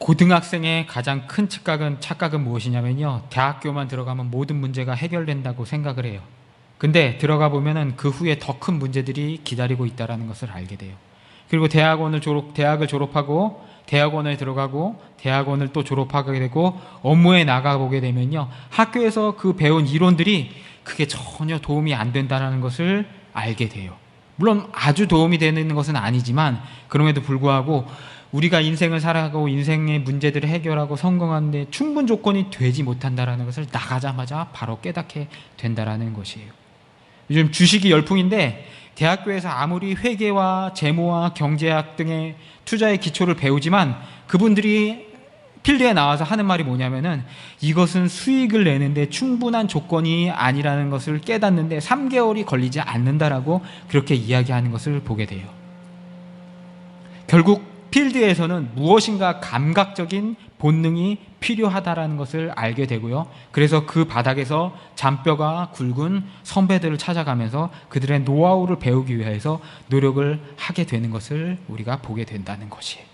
고등학생의 가장 큰 착각은 무엇이냐면요, 대학교만 들어가면 모든 문제가 해결된다고 생각을 해요. 근데 들어가 보면은 그 후에 더 큰 문제들이 기다리고 있다는 것을 알게 돼요. 그리고 대학을 졸업하고 대학원에 들어가고 대학원을 또 졸업하게 되고 업무에 나가보게 되면요, 학교에서 그 배운 이론들이 그게 전혀 도움이 안 된다는 것을 알게 돼요. 물론 아주 도움이 되는 것은 아니지만 그럼에도 불구하고 우리가 인생을 살아가고 인생의 문제들을 해결하고 성공하는데 충분 조건이 되지 못한다는 것을 나가자마자 바로 깨닫게 된다는 것이에요. 요즘 주식이 열풍인데 대학교에서 아무리 회계와 재무와 경제학 등의 투자의 기초를 배우지만 그분들이 필드에 나와서 하는 말이 뭐냐면은 이것은 수익을 내는데 충분한 조건이 아니라는 것을 깨닫는데 3개월이 걸리지 않는다라고 그렇게 이야기하는 것을 보게 돼요. 결국 필드에서는 무엇인가 감각적인 본능이 필요하다라는 것을 알게 되고요. 그래서 그 바닥에서 잔뼈가 굵은 선배들을 찾아가면서 그들의 노하우를 배우기 위해서 노력을 하게 되는 것을 우리가 보게 된다는 것이에요.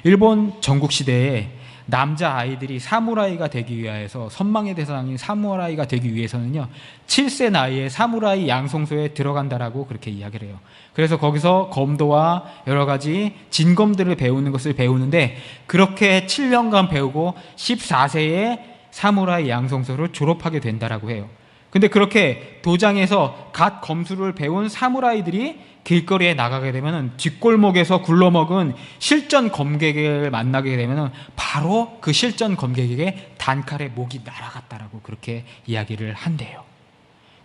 일본 전국시대에 남자아이들이 사무라이가 되기 위해서, 선망의 대상인 사무라이가 되기 위해서는요 7세 나이에 사무라이 양성소에 들어간다라고 그렇게 이야기를 해요. 그래서 거기서 검도와 여러 가지 진검들을 배우는 것을 배우는데 그렇게 7년간 배우고 14세에 사무라이 양성소를 졸업하게 된다라고 해요. 근데 그렇게 도장에서 갓 검술을 배운 사무라이들이 길거리에 나가게 되면 뒷골목에서 굴러먹은 실전 검객을 만나게 되면 바로 그 실전 검객에게 단칼에 목이 날아갔다라고 그렇게 이야기를 한대요.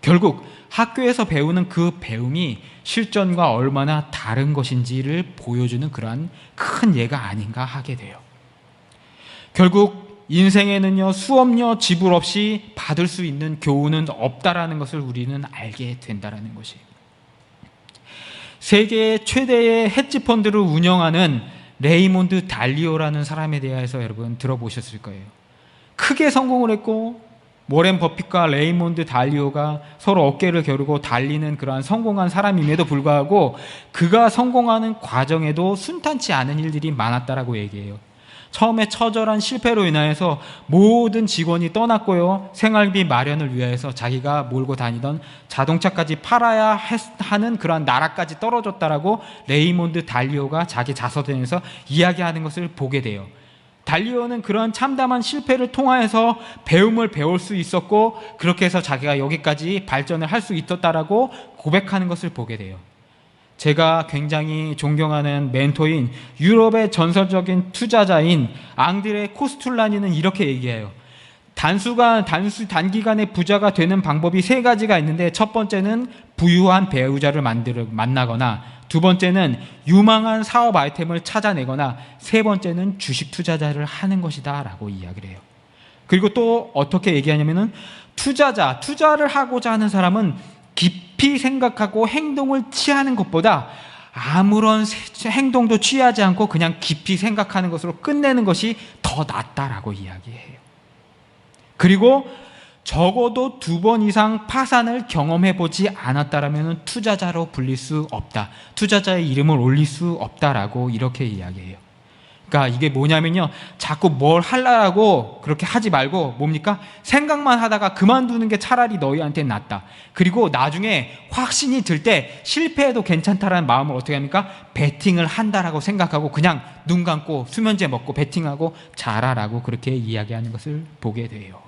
결국 학교에서 배우는 그 배움이 실전과 얼마나 다른 것인지를 보여주는 그러한 큰 예가 아닌가 하게 돼요. 결국 인생에는요 수업료 지불 없이 받을 수 있는 교훈은 없다라는 것을 우리는 알게 된다라는 것이에요. 세계 최대의 헤지펀드를 운영하는 레이몬드 달리오라는 사람에 대해서 여러분 들어보셨을 거예요. 크게 성공을 했고 워렌 버핏과 레이몬드 달리오가 서로 어깨를 겨루고 달리는 그러한 성공한 사람임에도 불구하고 그가 성공하는 과정에도 순탄치 않은 일들이 많았다라고 얘기해요. 처음에 처절한 실패로 인하여서 모든 직원이 떠났고요, 생활비 마련을 위해서 자기가 몰고 다니던 자동차까지 팔아야 하는 그러한 나라까지 떨어졌다라고 레이몬드 달리오가 자기 자서전에서 이야기하는 것을 보게 돼요. 달리오는 그런 참담한 실패를 통하여서 배움을 배울 수 있었고 그렇게 해서 자기가 여기까지 발전을 할 수 있었다라고 고백하는 것을 보게 돼요. 제가 굉장히 존경하는 멘토인 유럽의 전설적인 투자자인 앙드레 코스툴라니는 이렇게 얘기해요. 단기간에 부자가 되는 방법이 3가지가 있는데 첫 번째는 부유한 배우자를 만나거나 두 번째는 유망한 사업 아이템을 찾아내거나 세 번째는 주식 투자자를 하는 것이다 라고 이야기를 해요. 그리고 또 어떻게 얘기하냐면은 투자를 하고자 하는 사람은 깊이 생각하고 행동을 취하는 것보다 아무런 행동도 취하지 않고 그냥 깊이 생각하는 것으로 끝내는 것이 더 낫다라고 이야기해요. 그리고 적어도 2번 이상 파산을 경험해보지 않았다라면 투자자로 불릴 수 없다. 투자자의 이름을 올릴 수 없다라고 이렇게 이야기해요. 그러니까 이게 뭐냐면요, 자꾸 뭘 하려고 그렇게 하지 말고 뭡니까? 생각만 하다가 그만두는 게 차라리 너희한테 낫다. 그리고 나중에 확신이 들 때 실패해도 괜찮다라는 마음을 어떻게 합니까? 베팅을 한다라고 생각하고 그냥 눈 감고 수면제 먹고 베팅하고 자라라고 그렇게 이야기하는 것을 보게 돼요.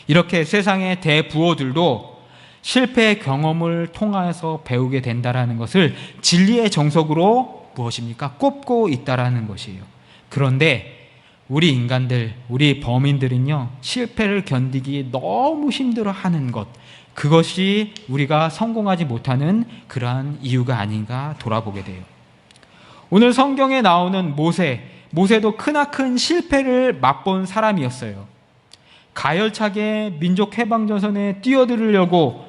이렇게 세상의 대부호들도 실패 경험을 통해서 배우게 된다라는 것을 진리의 정석으로 무엇입니까? 꼽고 있다라는 것이에요. 그런데 우리 인간들, 우리 범인들은요 실패를 견디기 너무 힘들어하는 것, 그것이 우리가 성공하지 못하는 그러한 이유가 아닌가 돌아보게 돼요. 오늘 성경에 나오는 모세도 크나큰 실패를 맛본 사람이었어요. 가열차게 민족 해방전선에 뛰어들으려고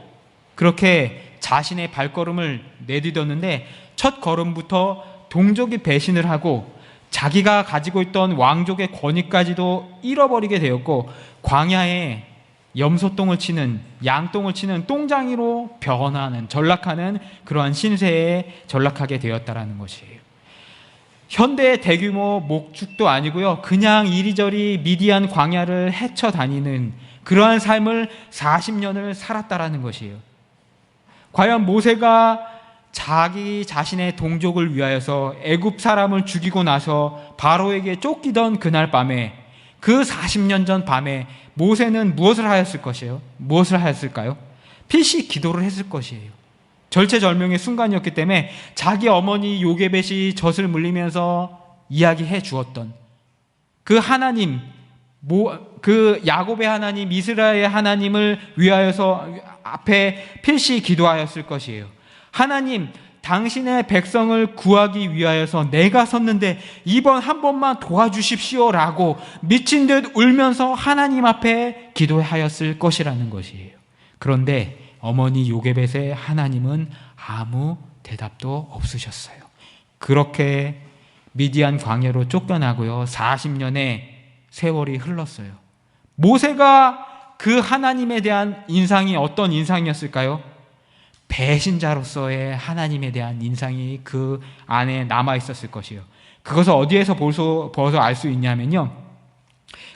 그렇게 자신의 발걸음을 내딛었는데 첫 걸음부터 동족이 배신을 하고 자기가 가지고 있던 왕족의 권위까지도 잃어버리게 되었고 광야에 염소똥을 치는, 양똥을 치는 똥장이로 변하는, 전락하는 그러한 신세에 전락하게 되었다라는 것이에요. 현대의 대규모 목축도 아니고요. 그냥 이리저리 미디안 광야를 헤쳐 다니는 그러한 삶을 40년을 살았다라는 것이에요. 과연 모세가 자기 자신의 동족을 위하여서 애굽 사람을 죽이고 나서 바로에게 쫓기던 그날 밤에, 그 40년 전 밤에 모세는 무엇을 하였을 것이에요? 무엇을 하였을까요? 필시 기도를 했을 것이에요. 절체절명의 순간이었기 때문에 자기 어머니 요게벳이 젖을 물리면서 이야기해 주었던 그 하나님, 그 야곱의 하나님, 이스라엘의 하나님을 위하여서 앞에 필시 기도하였을 것이에요. 하나님, 당신의 백성을 구하기 위하여서 내가 섰는데 이번 한 번만 도와주십시오라고 미친 듯 울면서 하나님 앞에 기도하였을 것이라는 것이에요. 그런데 어머니 요게벳의 하나님은 아무 대답도 없으셨어요. 그렇게 미디안 광야로 쫓겨나고요. 40년의 세월이 흘렀어요. 모세가 그 하나님에 대한 인상이 어떤 인상이었을까요? 배신자로서의 하나님에 대한 인상이 그 안에 남아 있었을 것이에요. 그것을 어디에서 벌써 알 수 있냐면요,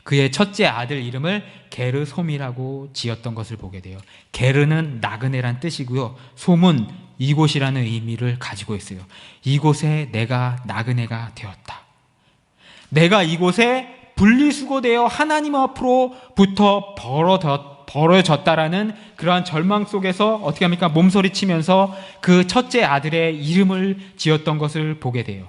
그의 첫째 아들 이름을 게르솜이라고 지었던 것을 보게 돼요. 게르는 나그네란 뜻이고요, 솜은 이곳이라는 의미를 가지고 있어요. 이곳에 내가 나그네가 되었다. 내가 이곳에 분리수거되어 하나님 앞으로부터 벌어졌다라는 그러한 절망 속에서 어떻게 합니까? 몸서리치면서 그 첫째 아들의 이름을 지었던 것을 보게 돼요.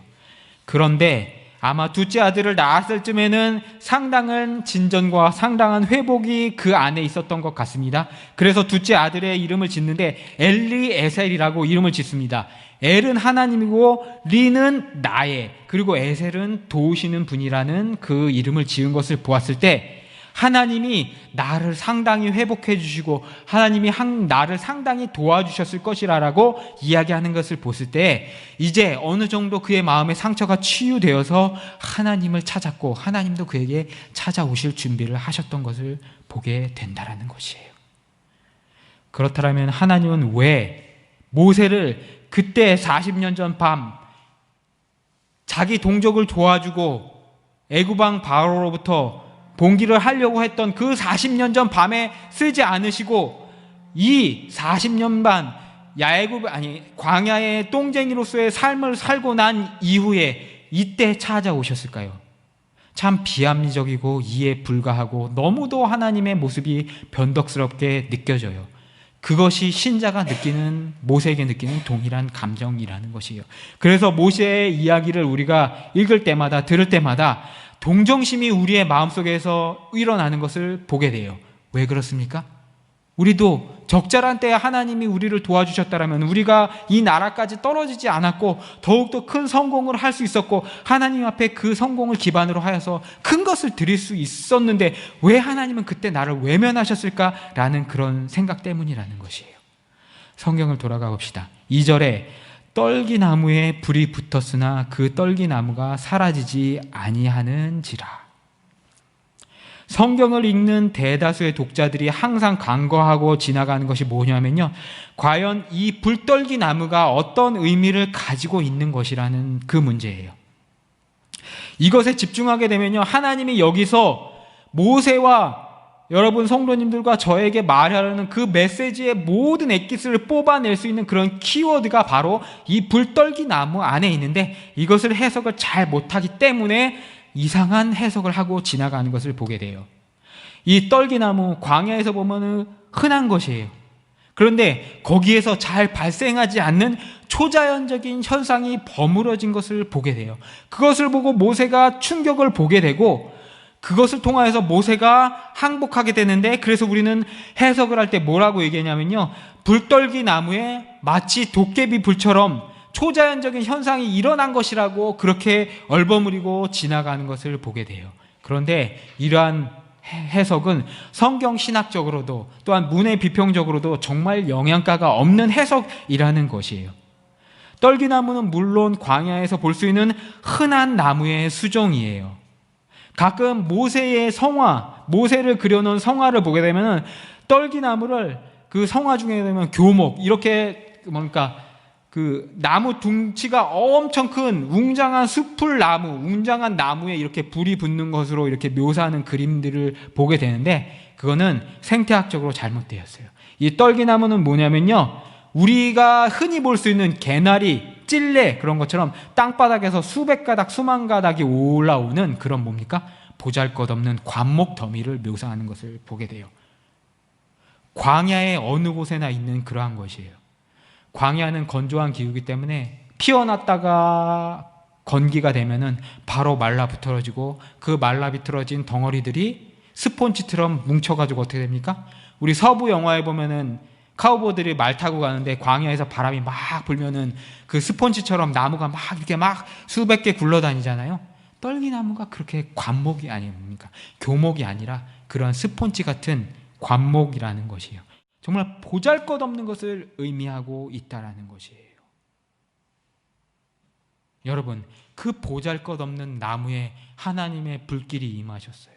그런데 아마 둘째 아들을 낳았을 쯤에는 상당한 진전과 상당한 회복이 그 안에 있었던 것 같습니다. 그래서 둘째 아들의 이름을 짓는데 엘리에셀이라고 이름을 짓습니다. 엘은 하나님이고 리는 나의, 그리고 에셀은 도우시는 분이라는 그 이름을 지은 것을 보았을 때 하나님이 나를 상당히 회복해 주시고 하나님이 나를 상당히 도와주셨을 것이라고 이야기하는 것을 봤을 때 이제 어느 정도 그의 마음의 상처가 치유되어서 하나님을 찾았고 하나님도 그에게 찾아오실 준비를 하셨던 것을 보게 된다라는 것이에요. 그렇다면 하나님은 왜 모세를 그때 40년 전 밤 자기 동족을 도와주고 애굽왕 바로로부터 봉기를 하려고 했던 그 40년 전 밤에 쓰지 않으시고 이 40년 반 광야의 똥쟁이로서의 삶을 살고 난 이후에 이때 찾아오셨을까요? 참 비합리적이고 이해 불가하고 너무도 하나님의 모습이 변덕스럽게 느껴져요. 그것이 신자가 느끼는, 모세에게 느끼는 동일한 감정이라는 것이에요. 그래서 모세의 이야기를 우리가 읽을 때마다, 들을 때마다 동정심이 우리의 마음속에서 일어나는 것을 보게 돼요. 왜 그렇습니까? 우리도 적절한 때에 하나님이 우리를 도와주셨다면 우리가 이 나라까지 떨어지지 않았고 더욱더 큰 성공을 할 수 있었고 하나님 앞에 그 성공을 기반으로 하여서 큰 것을 드릴 수 있었는데 왜 하나님은 그때 나를 외면하셨을까라는 그런 생각 때문이라는 것이에요. 성경을 돌아가 봅시다. 2절에 떨기나무에 불이 붙었으나 그 떨기나무가 사라지지 아니하는지라. 성경을 읽는 대다수의 독자들이 항상 간과하고 지나가는 것이 뭐냐면요, 과연 이 불떨기나무가 어떤 의미를 가지고 있는 것이라는 그 문제예요. 이것에 집중하게 되면요, 하나님이 여기서 모세와 여러분 성도님들과 저에게 말하려는 그 메시지의 모든 엑기스를 뽑아낼 수 있는 그런 키워드가 바로 이 불떨기나무 안에 있는데 이것을 해석을 잘 못하기 때문에 이상한 해석을 하고 지나가는 것을 보게 돼요. 이 떨기나무, 광야에서 보면 흔한 것이에요. 그런데 거기에서 잘 발생하지 않는 초자연적인 현상이 버무러진 것을 보게 돼요. 그것을 보고 모세가 충격을 보게 되고 그것을 통하여서 모세가 항복하게 되는데, 그래서 우리는 해석을 할 때 뭐라고 얘기하냐면요, 불떨기 나무에 마치 도깨비 불처럼 초자연적인 현상이 일어난 것이라고 그렇게 얼버무리고 지나가는 것을 보게 돼요. 그런데 이러한 해석은 성경 신학적으로도 또한 문해 비평적으로도 정말 영양가가 없는 해석이라는 것이에요. 떨기나무는 물론 광야에서 볼 수 있는 흔한 나무의 수종이에요. 가끔 모세의 성화, 모세를 그려놓은 성화를 보게 되면 떨기나무를 그 성화 중에 되면 교목, 이렇게 그 나무 둥치가 엄청 큰 웅장한 숲을 나무, 웅장한 나무에 이렇게 불이 붙는 것으로 이렇게 묘사하는 그림들을 보게 되는데, 그거는 생태학적으로 잘못되었어요. 이 떨기나무는 뭐냐면요, 우리가 흔히 볼 수 있는 개나리, 찔레 그런 것처럼 땅바닥에서 수백 가닥, 수만 가닥이 올라오는 그런 뭡니까? 보잘것없는 관목 더미를 묘사하는 것을 보게 돼요. 광야의 어느 곳에나 있는 그러한 것이에요. 광야는 건조한 기후이기 때문에 피어났다가 건기가 되면은 바로 말라비틀어지고, 그 말라비틀어진 덩어리들이 스폰지처럼 뭉쳐가지고 어떻게 됩니까? 우리 서부 영화에 보면은 카우보들이 말 타고 가는데 광야에서 바람이 막 불면은 그 스폰지처럼 나무가 막 이렇게 막 수백 개 굴러다니잖아요. 떨기나무가 그렇게 관목이 아닙니까? 교목이 아니라 그런 스폰지 같은 관목이라는 것이에요. 정말 보잘것없는 것을 의미하고 있다라는 것이에요. 여러분, 그 보잘것없는 나무에 하나님의 불길이 임하셨어요.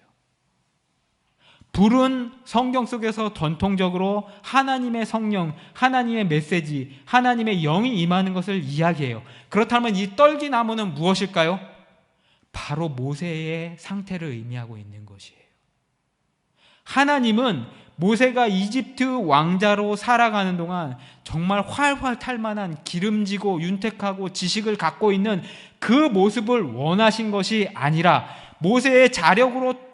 불은 성경 속에서 전통적으로 하나님의 성령, 하나님의 메시지, 하나님의 영이 임하는 것을 이야기해요. 그렇다면 이 떨기나무는 무엇일까요? 바로 모세의 상태를 의미하고 있는 것이에요. 하나님은 모세가 이집트 왕자로 살아가는 동안 정말 활활 탈 만한 기름지고 윤택하고 지식을 갖고 있는 그 모습을 원하신 것이 아니라, 모세의 자력으로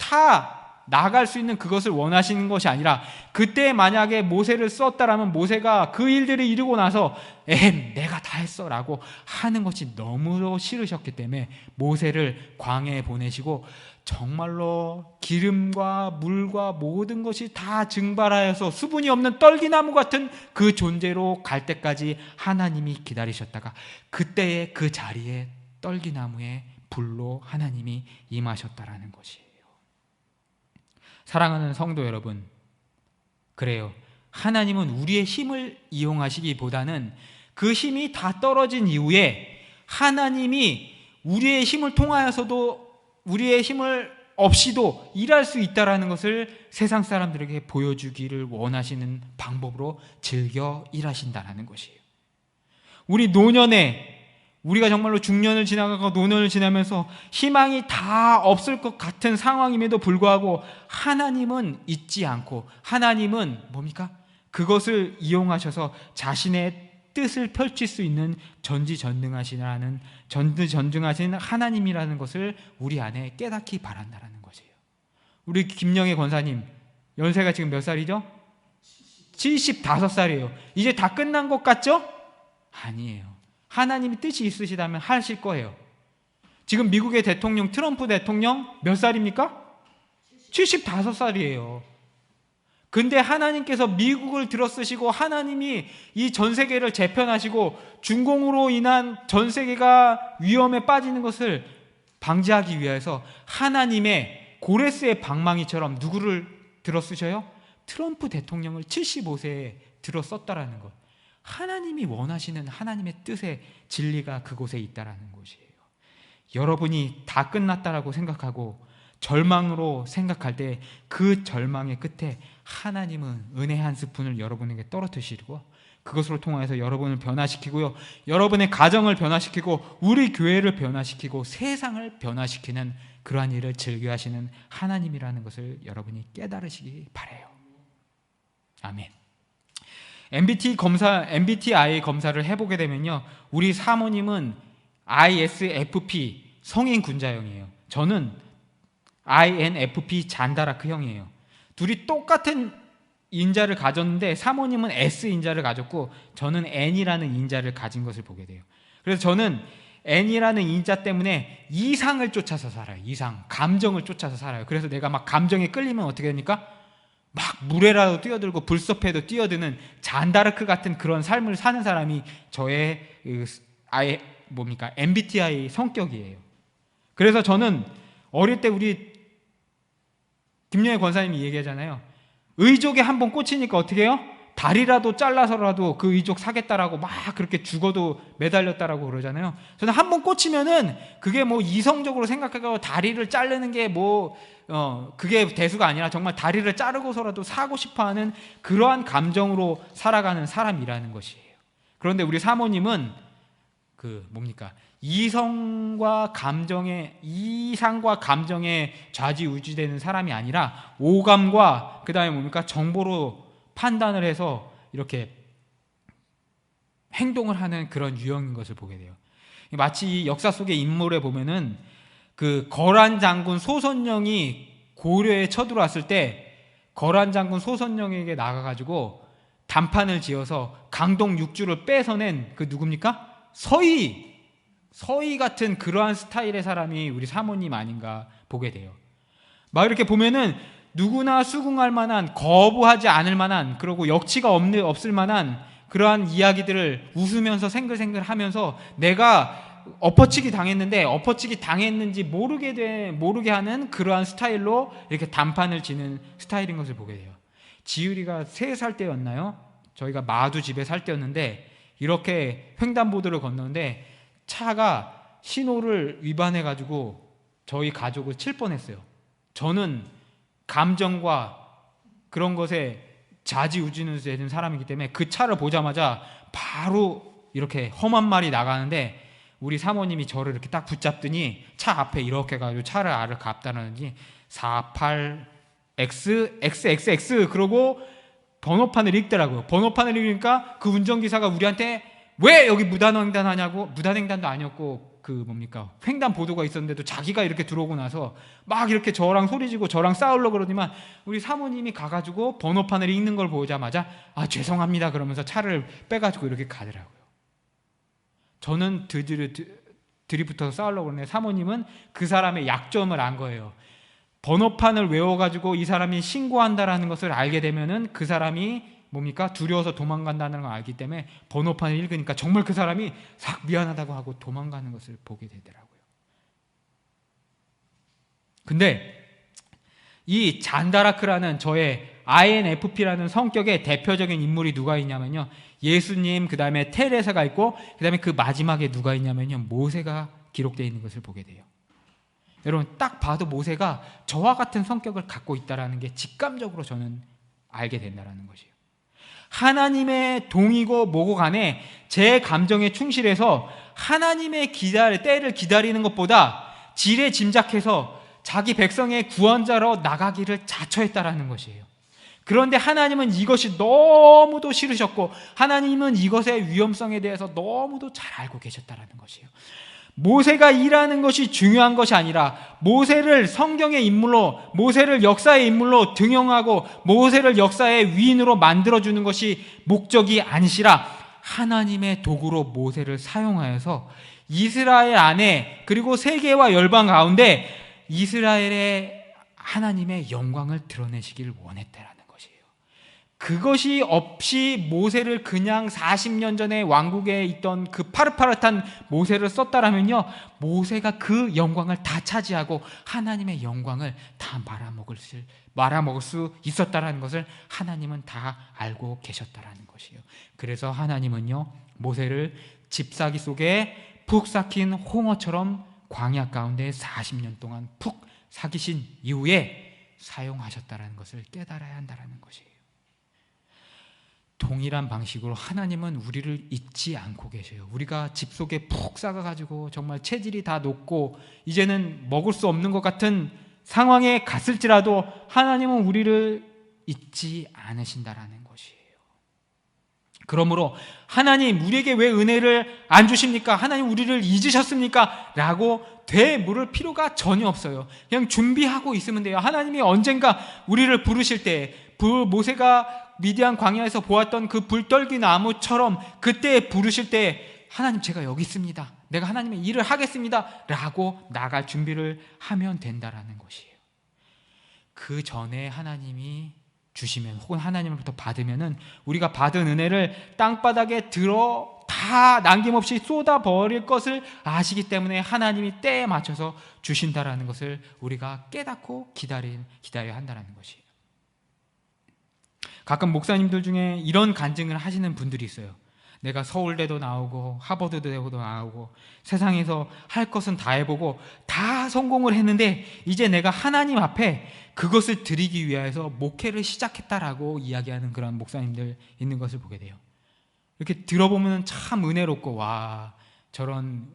나아갈 수 있는 그것을 원하시는 것이 아니라, 그때 만약에 모세를 썼다라면 모세가 그 일들을 이루고 나서 내가 다 했어 라고 하는 것이 너무도 싫으셨기 때문에 모세를 광야에 보내시고 정말로 기름과 물과 모든 것이 다 증발하여서 수분이 없는 떨기나무 같은 그 존재로 갈 때까지 하나님이 기다리셨다가, 그때의 그 자리에 떨기나무의 불로 하나님이 임하셨다라는 것이에요. 사랑하는 성도 여러분, 그래요. 하나님은 우리의 힘을 이용하시기보다는 그 힘이 다 떨어진 이후에 하나님이 우리의 힘을 통하여서도, 우리의 힘을 없이도 일할 수 있다는 것을 세상 사람들에게 보여주기를 원하시는 방법으로 즐겨 일하신다는 것이에요. 우리 노년에, 우리가 정말로 중년을 지나가고 노년을 지나면서 희망이 다 없을 것 같은 상황임에도 불구하고 하나님은 잊지 않고, 하나님은 뭡니까? 그것을 이용하셔서 자신의 뜻을 펼칠 수 있는 전지전능하신 하나님이라는 것을 우리 안에 깨닫기 바란다는 것이에요. 우리 김영애 권사님 연세가 지금 몇 살이죠? 75살이에요. 이제 다 끝난 것 같죠? 아니에요. 하나님이 뜻이 있으시다면 하실 거예요. 지금 미국의 대통령 트럼프 대통령 몇 살입니까? 75살이에요. 근데 하나님께서 미국을 들어쓰시고 하나님이 이 전 세계를 재편하시고 중공으로 인한 전 세계가 위험에 빠지는 것을 방지하기 위해서 하나님의 고레스의 방망이처럼 누구를 들어쓰셔요? 트럼프 대통령을 75세에 들어썼다라는 것. 하나님이 원하시는 하나님의 뜻의 진리가 그곳에 있다라는 것이에요. 여러분이 다 끝났다라고 생각하고 절망으로 생각할 때 그 절망의 끝에 하나님은 은혜 한 스푼을 여러분에게 떨어뜨리시고 그것으로 통하여서 여러분을 변화시키고요, 여러분의 가정을 변화시키고 우리 교회를 변화시키고 세상을 변화시키는 그러한 일을 즐겨하시는 하나님이라는 것을 여러분이 깨달으시기 바라요. 아멘. MBTI 검사를 해보게 되면요, 우리 사모님은 ISFP 성인 군자형이에요. 저는 INFP 잔다라크형이에요. 둘이 똑같은 인자를 가졌는데 사모님은 S 인자를 가졌고 저는 N이라는 인자를 가진 것을 보게 돼요. 그래서 저는 N이라는 인자 때문에 이상을 쫓아서 살아요. 이상, 감정을 쫓아서 살아요. 그래서 내가 막 감정에 끌리면 어떻게 됩니까? 막 물에라도 뛰어들고 불섭에도 뛰어드는 잔다르크 같은 그런 삶을 사는 사람이 저의 MBTI 성격이에요. 그래서 저는 어릴 때 우리 김영애 권사님이 얘기하잖아요. 의족에 한번 꽂히니까 어떻게 해요? 다리라도 잘라서라도 그 의족 사겠다라고 막 그렇게 죽어도 매달렸다라고 그러잖아요. 저는 한번 꽂히면은 그게 뭐 이성적으로 생각하고 다리를 자르는 게 그게 대수가 아니라 정말 다리를 자르고서라도 사고 싶어하는 그러한 감정으로 살아가는 사람이라는 것이에요. 그런데 우리 사모님은 이상과 감정에 좌지우지되는 사람이 아니라 오감과 그다음에 정보로 판단을 해서 이렇게 행동을 하는 그런 유형인 것을 보게 돼요. 마치 역사 속의 인물에 보면은 그 거란 장군 소선영이 고려에 쳐들어왔을 때 거란 장군 소선영에게 나가가지고 단판을 지어서 강동 6주를 뺏어낸 그 누굽니까? 서희 같은 그러한 스타일의 사람이 우리 사모님 아닌가 보게 돼요. 막 이렇게 보면은 누구나 수긍할 만한, 거부하지 않을 만한, 그리고 역치가 없을 만한 그러한 이야기들을 웃으면서 생글생글 하면서 내가 엎어치기 당했는지 모르게 하는 그러한 스타일로 이렇게 단판을 지는 스타일인 것을 보게 돼요. 지율이가 3살 때였나요? 저희가 마두 집에 살 때였는데 이렇게 횡단보도를 건너는데 차가 신호를 위반해가지고 저희 가족을 칠 뻔했어요. 저는 감정과 그런 것에 좌지우지는 되는 사람이기 때문에 그 차를 보자마자 바로 이렇게 험한 말이 나가는데 우리 사모님이 저를 이렇게 딱 붙잡더니 차 앞에 이렇게 가지고 차를 갑다라는지 48XXXX 그러고 번호판을 읽더라고요. 번호판을 읽으니까 그 운전기사가 우리한테 왜 여기 무단횡단 하냐고, 무단횡단도 아니었고 횡단보도가 있었는데도 자기가 이렇게 들어오고 나서 막 이렇게 저랑 소리지고 저랑 싸우려고 그러지만 우리 사모님이 가가지고 번호판을 읽는 걸 보자마자 죄송합니다 그러면서 차를 빼가지고 이렇게 가더라고요. 저는 들이붙어서 싸우려고 그러는데 사모님은 그 사람의 약점을 안 거예요. 번호판을 외워가지고 이 사람이 신고한다라는 것을 알게 되면은 그 사람이 두려워서 도망간다는 걸 알기 때문에 번호판을 읽으니까 정말 그 사람이 싹 미안하다고 하고 도망가는 것을 보게 되더라고요. 근데 이 잔다라크라는 저의 INFP라는 성격의 대표적인 인물이 누가 있냐면요, 예수님, 그 다음에 테레사가 있고 그 다음에 그 마지막에 누가 있냐면요, 모세가 기록되어 있는 것을 보게 돼요. 여러분 딱 봐도 모세가 저와 같은 성격을 갖고 있다는 게 직감적으로 저는 알게 된다는 것이에요. 하나님의 동이고 뭐고 간에 제 감정에 충실해서 하나님의 때를 기다리는 것보다 지레 짐작해서 자기 백성의 구원자로 나가기를 자처했다라는 것이에요. 그런데 하나님은 이것이 너무도 싫으셨고 하나님은 이것의 위험성에 대해서 너무도 잘 알고 계셨다라는 것이에요. 모세가 일하는 것이 중요한 것이 아니라 모세를 성경의 인물로, 모세를 역사의 인물로 등용하고 모세를 역사의 위인으로 만들어주는 것이 목적이 아니시라 하나님의 도구로 모세를 사용하여서 이스라엘 안에 그리고 세계와 열방 가운데 이스라엘의 하나님의 영광을 드러내시기를 원했다라는 것이에요. 그것이 없이 모세를 그냥 40년 전에 왕국에 있던 그 파릇파릇한 모세를 썼다라면요, 모세가 그 영광을 다 차지하고 하나님의 영광을 다 말아먹을 수 있었다라는 것을 하나님은 다 알고 계셨다라는 것이에요. 그래서 하나님은요, 모세를 집사기 속에 푹 삭힌 홍어처럼 광야 가운데 40년 동안 푹 삭이신 이후에 사용하셨다라는 것을 깨달아야 한다라는 것이에요. 동일한 방식으로 하나님은 우리를 잊지 않고 계셔요. 우리가 집 속에 푹 삭아가지고 정말 체질이 다 녹고 이제는 먹을 수 없는 것 같은 상황에 갔을지라도 하나님은 우리를 잊지 않으신다라는 것이에요. 그러므로 하나님 우리에게 왜 은혜를 안 주십니까? 하나님 우리를 잊으셨습니까? 라고 되물을 필요가 전혀 없어요. 그냥 준비하고 있으면 돼요. 하나님이 언젠가 우리를 부르실 때 모세가 미디안 광야에서 보았던 그 불떨기 나무처럼 그때 부르실 때 하나님 제가 여기 있습니다. 내가 하나님의 일을 하겠습니다. 라고 나갈 준비를 하면 된다라는 것이에요. 그 전에 하나님이 주시면 혹은 하나님으로부터 받으면은 우리가 받은 은혜를 땅바닥에 다 남김없이 쏟아버릴 것을 아시기 때문에 하나님이 때에 맞춰서 주신다라는 것을 우리가 깨닫고 기다려야 한다는 것이에요. 가끔 목사님들 중에 이런 간증을 하시는 분들이 있어요. 내가 서울대도 나오고 하버드대도 나오고 세상에서 할 것은 다 해보고 다 성공을 했는데 이제 내가 하나님 앞에 그것을 드리기 위해서 목회를 시작했다라고 이야기하는 그런 목사님들 있는 것을 보게 돼요. 이렇게 들어보면 참 은혜롭고, 와, 저런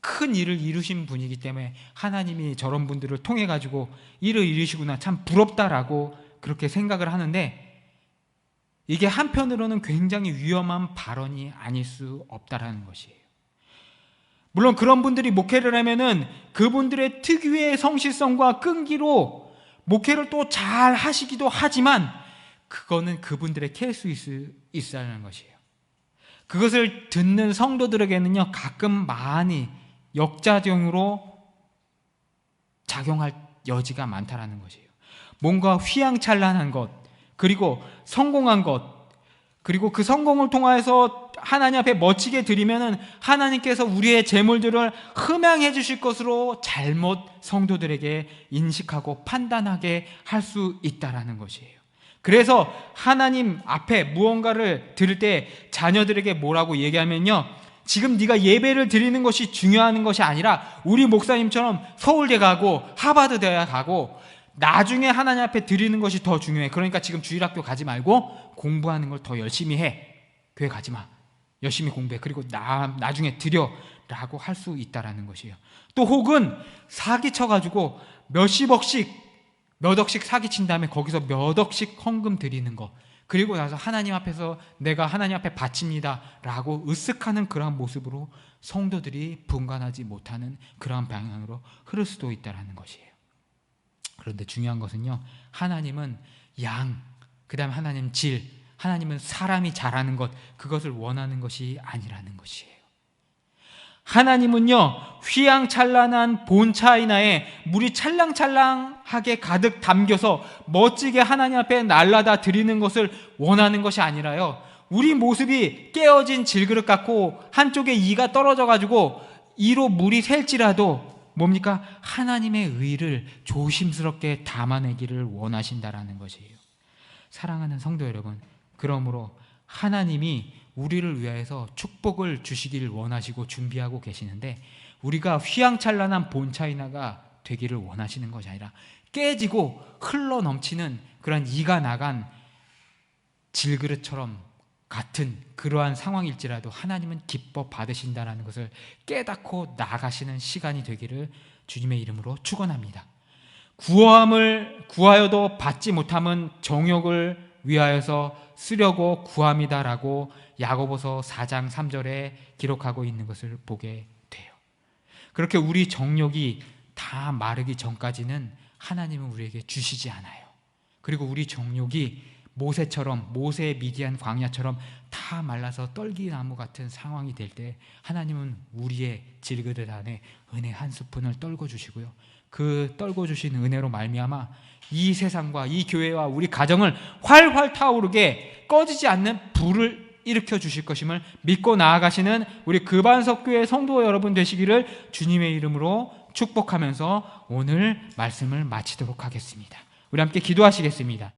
큰 일을 이루신 분이기 때문에 하나님이 저런 분들을 통해 가지고 일을 이루시구나, 참 부럽다라고 그렇게 생각을 하는데, 이게 한편으로는 굉장히 위험한 발언이 아닐 수 없다라는 것이에요. 물론 그런 분들이 목회를 하면은 그분들의 특유의 성실성과 끈기로 목회를 또 잘 하시기도 하지만, 그거는 그분들의 케이스 있어야하는 것이에요. 그것을 듣는 성도들에게는요, 가끔 많이 역작용으로 작용할 여지가 많다라는 것이에요. 뭔가 휘황찬란한 것, 그리고 성공한 것, 그리고 그 성공을 통하여서 하나님 앞에 멋지게 드리면은 하나님께서 우리의 재물들을 흠양해 주실 것으로 잘못 성도들에게 인식하고 판단하게 할 수 있다라는 것이에요. 그래서 하나님 앞에 무언가를 드릴 때 자녀들에게 뭐라고 얘기하면요, 지금 네가 예배를 드리는 것이 중요한 것이 아니라 우리 목사님처럼 서울대 가고 하버드 대학 가고 나중에 하나님 앞에 드리는 것이 더 중요해. 그러니까 지금 주일학교 가지 말고 공부하는 걸 더 열심히 해. 교회 가지 마. 열심히 공부해. 그리고 나중에 드려 라고 할 수 있다라는 것이에요. 또 혹은 사기쳐가지고 몇 억씩 사기친 다음에 거기서 몇 억씩 헌금 드리는 거, 그리고 나서 하나님 앞에서 내가 하나님 앞에 바칩니다 라고 으쓱하는 그러한 모습으로 성도들이 분간하지 못하는 그러한 방향으로 흐를 수도 있다는 것이에요. 그런데 중요한 것은요, 하나님은 양, 그 다음에 하나님 질, 하나님은 사람이 잘하는 것, 그것을 원하는 것이 아니라는 것이에요. 하나님은요, 휘황찬란한 본차이나에 물이 찰랑찰랑하게 가득 담겨서 멋지게 하나님 앞에 날라다 드리는 것을 원하는 것이 아니라요, 우리 모습이 깨어진 질그릇 같고 한쪽에 이가 떨어져 가지고 이로 물이 셀지라도 뭡니까? 하나님의 의를 조심스럽게 담아내기를 원하신다라는 것이에요. 사랑하는 성도 여러분, 그러므로 하나님이 우리를 위해서 축복을 주시기를 원하시고 준비하고 계시는데, 우리가 휘황찬란한 본차이나가 되기를 원하시는 것이 아니라 깨지고 흘러넘치는 그런 이가 나간 질그릇처럼 같은 그러한 상황일지라도 하나님은 기뻐 받으신다는 것을 깨닫고 나아가시는 시간이 되기를 주님의 이름으로 축원합니다. 구하여도 받지 못함은 정욕을 위하여서 쓰려고 구함이다라고 야고보서 4장 3절에 기록하고 있는 것을 보게 돼요. 그렇게 우리 정욕이 다 마르기 전까지는 하나님은 우리에게 주시지 않아요. 그리고 우리 정욕이 모세의 미디안 광야처럼 다 말라서 떨기나무 같은 상황이 될 때 하나님은 우리의 질그릇 안에 은혜 한 스푼을 떨궈 주시고요, 그 떨궈 주신 은혜로 말미암아 이 세상과 이 교회와 우리 가정을 활활 타오르게 꺼지지 않는 불을 일으켜 주실 것임을 믿고 나아가시는 우리 금안석교회 성도 여러분 되시기를 주님의 이름으로 축복하면서 오늘 말씀을 마치도록 하겠습니다. 우리 함께 기도하시겠습니다.